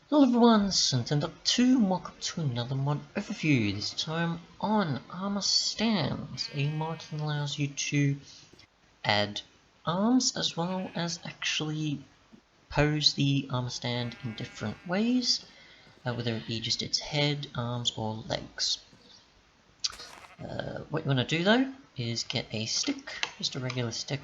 Hello everyone, Synth2, welcome to another mod overview, this time on Armour Stands, a mod that allows you to add arms as well as actually pose the armour stand in different ways, whether it be just its head, arms or legs. What you want to do though is get a stick, just a regular stick,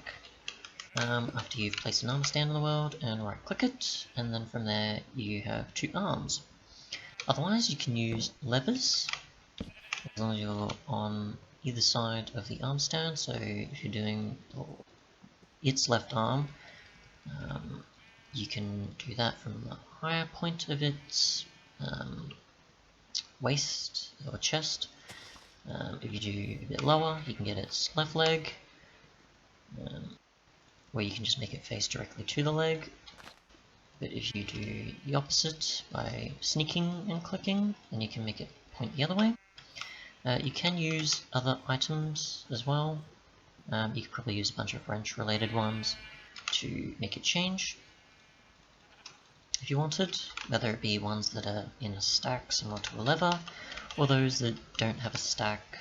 after you've placed an armour stand in the world, and right click it, and then from there you have two arms. Otherwise you can use levers, as long as you're on either side of the arm stand. So if you're doing its left arm, you can do that from the higher point of its waist or chest. If you do a bit lower, you can get its left leg, where you can just make it face directly to the leg. But if you do the opposite by sneaking and clicking, then you can make it point the other way. You can use other items as well. You could probably use a bunch of wrench related ones to make it change if you wanted, whether it be ones that are in a stack similar to a lever, or those that don't have a stack.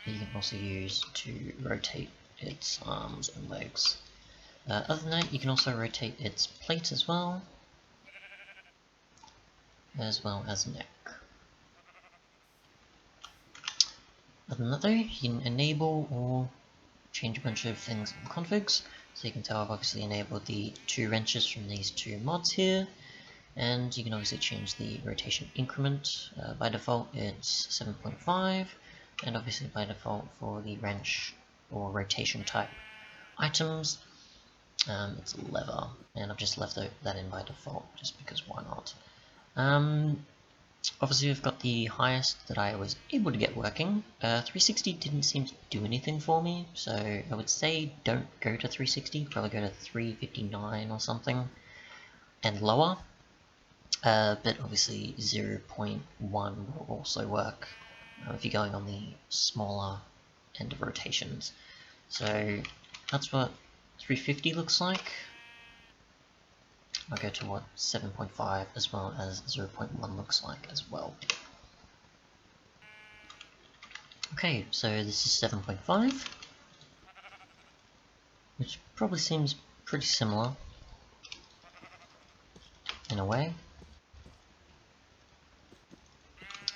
You can also use to rotate its arms and legs. Other than that, you can also rotate its plate as well as neck. Other than that though, you can enable or change a bunch of things in configs. So you can tell I've obviously enabled the two wrenches from these two mods here, and you can obviously change the rotation increment. By default it's 7.5, and obviously by default for the wrench or rotation type items it's lever, and I've just left that in by default just because why not. Obviously I've got the highest that I was able to get working. 360 didn't seem to do anything for me, so I would say don't go to 360, probably go to 359 or something, and lower. But obviously 0.1 will also work if you're going on the smaller end of rotations. So that's what 350 looks like. I'll go to what 7.5 as well as 0.1 looks like as well. Okay, so this is 7.5, which probably seems pretty similar in a way.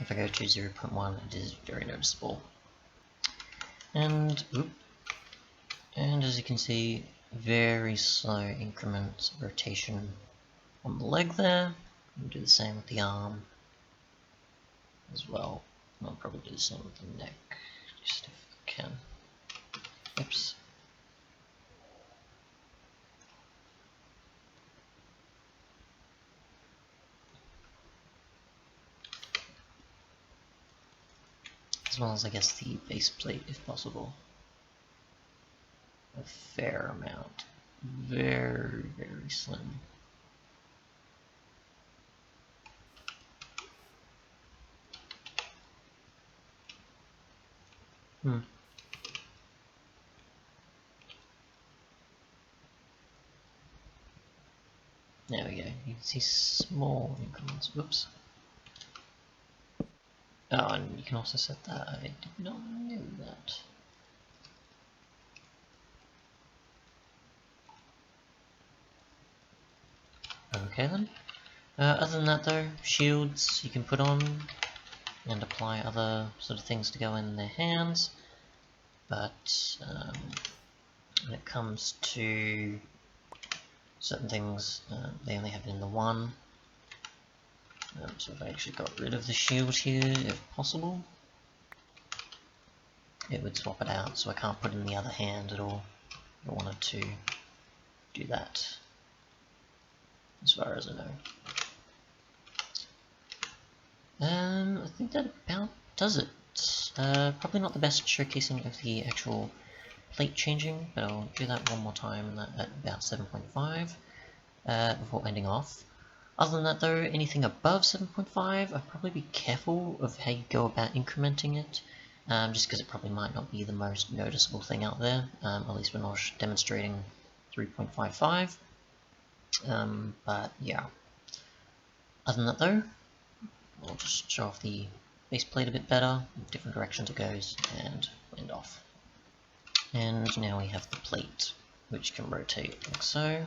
If I go to 0.1, it is very noticeable. And as you can see, very slow increment rotation on the leg there. We'll do the same with the arm as well. I'll probably do the same with the neck, just if I can. Oops. As well as, I guess, the base plate if possible. A fair amount. Very, very slim. There we go. You can see small increments. Whoops. Oh, and you can also set that. I did not know that. Okay then. Other than that though, shields you can put on and apply other sort of things to go in their hands, but when it comes to certain things, they only have it in the one. So if I actually got rid of the shield here, if possible, it would swap it out, so I can't put it in the other hand at all. I wanted to do that, as far as I know. I think that about does it. Probably not the best showcasing of the actual plate changing, but I'll do that one more time at about 7.5 before ending off. Other than that though, anything above 7.5, I'd probably be careful of how you go about incrementing it, just because it probably might not be the most noticeable thing out there, at least when I was demonstrating 3.55. But yeah, other than that though, we'll just show off the base plate a bit better, different directions it goes, and wind off. And now we have the plate, which can rotate like so.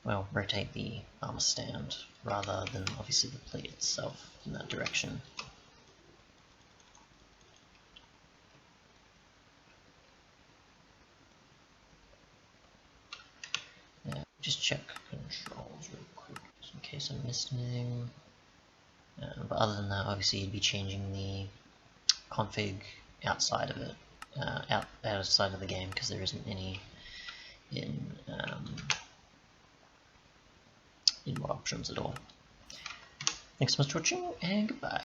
Well, rotate the armor stand rather than obviously the plate itself in that direction. Now, just check controls real quick, just in case I missed anything. But other than that, obviously you'd be changing the config outside of it, outside of the game, because there isn't any in mod options at all. Thanks so much for watching, and goodbye.